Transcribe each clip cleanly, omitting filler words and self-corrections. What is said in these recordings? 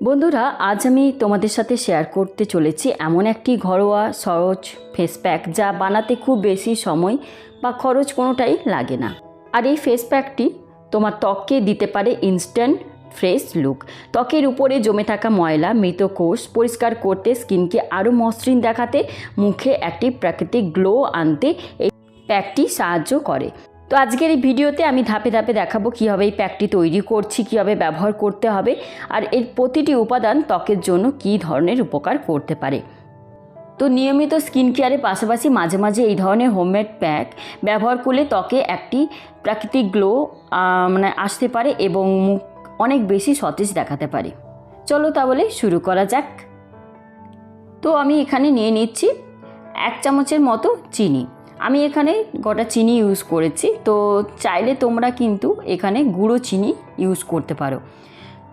বন্ধুরা, আজ আমি তোমাদের সাথে শেয়ার করতে চলেছি এমন একটি ঘরোয়া সহজ ফেস প্যাক যা বানাতে খুব বেশি সময় বা খরচ কোনোটাই লাগে না। আর এই ফেস প্যাকটি তোমার ত্বককে দিতে পারে ইনস্ট্যান্ট ফ্রেশ লুক। ত্বকের উপরে জমে থাকা ময়লা, মৃত কোষ পরিষ্কার করতে, স্কিনকে আরও মসৃণ দেখাতে, মুখে একটি প্রাকৃতিক গ্লো আনতে এই প্যাকটি সাহায্য করে। তো আজকের এই ভিডিওতে আমি ধাপে ধাপে দেখাবো কীভাবে এই প্যাকটি তৈরি করছি, কীভাবে ব্যবহার করতে হবে, আর এর প্রতিটি উপাদান ত্বকের জন্য কী ধরনের উপকার করতে পারে। তো নিয়মিত স্কিন কেয়ারের পাশাপাশি মাঝে মাঝে এই ধরনের হোমমেড প্যাক ব্যবহার করলে ত্বকে একটি প্রাকৃতিক গ্লো আসতে পারে এবং মুখ অনেক বেশি সতেজ দেখাতে পারে। চলো তাহলে শুরু করা যাক। তো আমি এখানে নিয়ে নিচ্ছি 1 চামচের মতো চিনি। আমি এখানে গোটা চিনি ইউজ করেছি। তো চাইলে তোমরা কিন্তু এখানে গুঁড়ো চিনি ইউজ করতে পারো,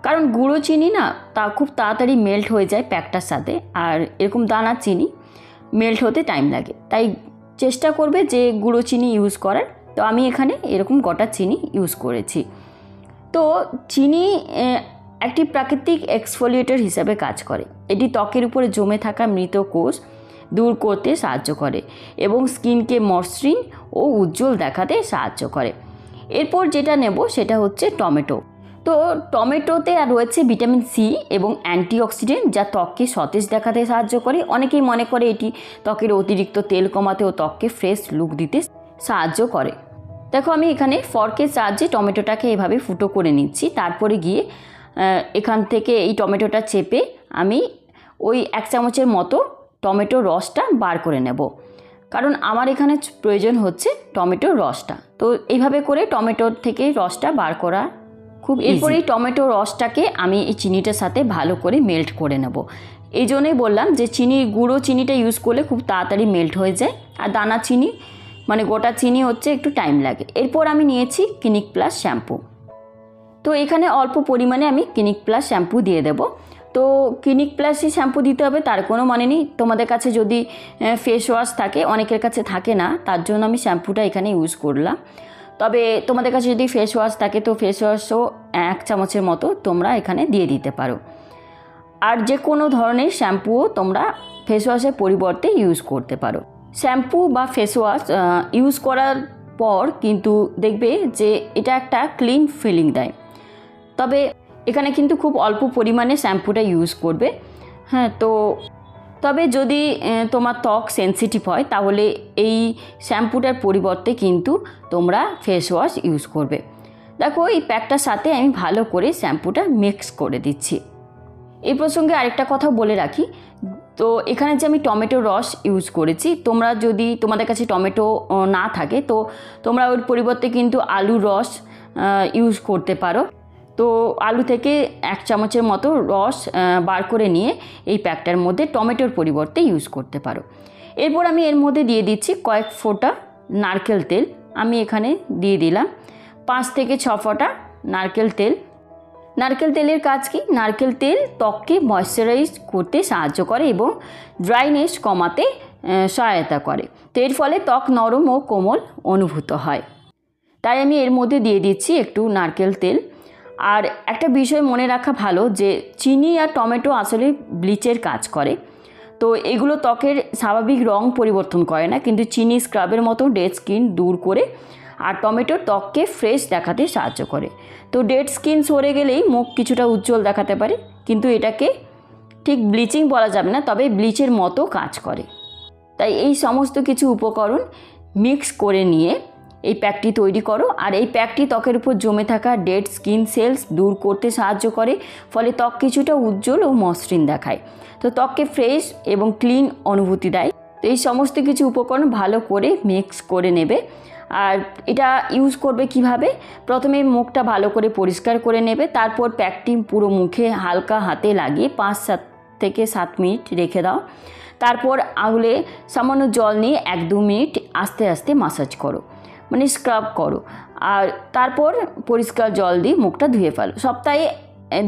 কারণ গুঁড়ো চিনি না তা খুব তাড়াতাড়ি মেল্ট হয়ে যায় প্যাকটার সাথে, আর এরকম দানা চিনি মেল্ট হতে টাইম লাগে। তাই চেষ্টা করবে যে গুঁড়ো চিনি ইউজ করার। তো আমি এখানে এরকম গোটা চিনি ইউজ করেছি। তো চিনি একটি প্রাকৃতিক এক্সফোলিয়েটর হিসাবে কাজ করে। এটি ত্বকের উপরে জমে থাকা মৃত কোষ দূর করতে সাহায্য করে এবং স্কিনকে মসৃণ ও উজ্জ্বল দেখাতে সাহায্য করে। এরপর যেটা নেব সেটা হচ্ছে টমেটো। তো টমেটোতে রয়েছে ভিটামিন সি এবং অ্যান্টিঅক্সিডেন্ট, যা ত্বককে সতেজ দেখাতে সাহায্য করে। অনেকেই মনে করে এটি ত্বকের অতিরিক্ত তেল কমাতে ও ত্বককে ফ্রেশ লুক দিতে সাহায্য করে। দেখো, আমি এখানে ফর্কের সাহায্যে টমেটোটাকে এভাবে ফুটো করে নিচ্ছি। তারপরে গিয়ে এখান থেকে এই টমেটোটা চেপে আমি ওই 1 চামচের মতো টমেটোর রসটা বার করে নেব, কারণ আমার এখানে প্রয়োজন হচ্ছে টমেটোর রসটা। তো এইভাবে করে টমেটোর থেকে রসটা বার করা খুব। এরপর এই টমেটোর রসটাকে আমি এই চিনিটার সাথে ভালো করে মেল্ট করে নেব। এই জন্যই বললাম যে গুঁড়ো চিনিটা ইউজ করলে খুব তাড়াতাড়ি মেল্ট হয়ে যায়, আর দানা চিনি গোটা চিনি হচ্ছে একটু টাইম লাগে। এরপর আমি নিয়েছি ক্লিনিক প্লাস শ্যাম্পু। তো এখানে অল্প পরিমাণে আমি ক্লিনিক প্লাস শ্যাম্পু দিয়ে দেব। তো ক্লিনিক প্লাসই শ্যাম্পু দিতে হবে তার কোনো মানে নেই। তোমাদের কাছে যদি ফেস ওয়াশ থাকে, অনেকের কাছে থাকে না, তার জন্য আমি শ্যাম্পুটা এখানে ইউজ করলাম। তবে তোমাদের কাছে যদি ফেস ওয়াশ থাকে তো ফেস ওয়াশও 1 চামচের মতো তোমরা এখানে দিয়ে দিতে পারো। আর যে কোনো ধরনের শ্যাম্পুও তোমরা ফেস ওয়াশের পরিবর্তে ইউজ করতে পারো। শ্যাম্পু বা ফেস ওয়াশ ইউজ করার পর কিন্তু দেখবে যে এটা একটা ক্লিন ফিলিং দেয়। তবে এখানে কিন্তু খুব অল্প পরিমাণে শ্যাম্পুটা ইউজ করবে। হ্যাঁ, তো তবে যদি তোমার ত্বক সেনসিটিভ হয় তাহলে এই শ্যাম্পুটার পরিবর্তে কিন্তু তোমরা ফেস ওয়াশ ইউজ করবে। দেখো, এই প্যাকটার সাথে আমি ভালো করে শ্যাম্পুটা মিক্স করে দিচ্ছি। এই প্রসঙ্গে আরেকটা কথা বলে রাখি, তো এখানে যে আমি টমেটোর রস ইউজ করেছি, তোমাদের কাছে টমেটো না থাকে তো তোমরা ওর পরিবর্তে কিন্তু আলুর রস ইউজ করতে পারো। তো আলু থেকে 1 চামচের মতো রস বার করে নিয়ে এই প্যাকটার মধ্যে টমেটোর পরিবর্তে ইউজ করতে পারো। এরপর আমি এর মধ্যে দিয়ে দিচ্ছি কয়েক ফোঁটা নারকেল তেল। আমি এখানে দিয়ে দিলাম 5 থেকে 6 ফোঁটা নারকেল তেল। নারকেল তেলের কাজ কি? নারকেল তেল ত্বককে ময়শ্চারাইজ করতে সাহায্য করে এবং ড্রাইনেস কমাতে সহায়তা করে। তো এর ফলে ত্বক নরম ও কোমল অনুভূত হয়। তাই আমি এর মধ্যে দিয়ে দিচ্ছি একটু নারকেল তেল। আর একটা বিষয় মনে রাখা ভালো যে চিনি আর টমেটো আসলে ব্লিচের কাজ করে। তো এগুলো ত্বকের স্বাভাবিক রং পরিবর্তন করে না, কিন্তু চিনি স্ক্রাবের মতো ডেড স্কিন দূর করে, আর টমেটো ত্বককে ফ্রেশ দেখাতে সাহায্য করে। তো ডেড স্কিন সরে গেলেই মুখ কিছুটা উজ্জ্বল দেখাতে পারে, কিন্তু এটাকে ঠিক ব্লিচিং বলা যাবে না, তবে ব্লিচের মতো কাজ করে। তাই এই সমস্ত কিছু উপকরণ মিক্স করে নিয়ে এই প্যাকটি তৈরি করো। আর এই প্যাকটি ত্বকের উপর জমে থাকা ডেড স্কিন সেলস দূর করতে সাহায্য করে, ফলে ত্বক কিছুটা উজ্জ্বল ও মসৃণ দেখায়। তো ত্বককে ফ্রেশ এবং ক্লিন অনুভূতি দেয়। তো এই সমস্ত কিছু উপকরণ ভালো করে মিক্স করে নেবে। আর এটা ইউজ করবে কিভাবে? প্রথমে মুখটা ভালো করে পরিষ্কার করে নেবে, তারপর প্যাকটি পুরো মুখে হালকা হাতে লাগিয়ে 5 থেকে 7 মিনিট রেখে দাও। তারপর আঙুলে সামান্য জল নিয়ে 1-2 মিনিট আস্তে আস্তে মাসাজ করো, স্ক্রাব করো। আর তারপর পরিষ্কার জল দিয়ে মুখটা ধুয়ে ফেলো। সপ্তাহে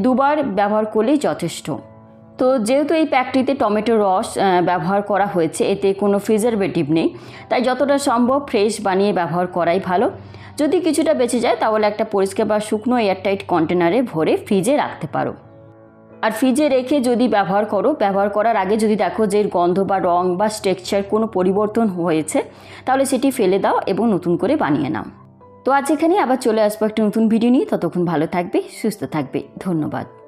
2 বার ব্যবহার করলেই যথেষ্ট। তো যেহেতু এই প্যাকটিতে টমেটো রস ব্যবহার করা হয়েছে, এতে কোনো প্রিজারভেটিভ নেই, তাই যতটা সম্ভব ফ্রেশ বানিয়ে ব্যবহার করাই ভালো। যদি কিছুটা বেঁচে যায় তাহলে একটা পরিষ্কার বা শুকনো এয়ারটাইট কন্টেনারে ভরে ফ্রিজে রাখতে পারো। আর ফ্রিজে রেখে যদি ব্যবহার করো, ব্যবহার করার আগে যদি দেখো যে এর গন্ধ বা রং বা স্ট্রাকচার কোনো পরিবর্তন হয়েছে, তাহলে সেটি ফেলে দাও এবং নতুন করে বানিয়ে নাও। তো আজ এখানে আবার চলে আসবো একটা নতুন ভিডিও নিয়ে। ততক্ষণ ভালো থাকবে, সুস্থ থাকবে। ধন্যবাদ।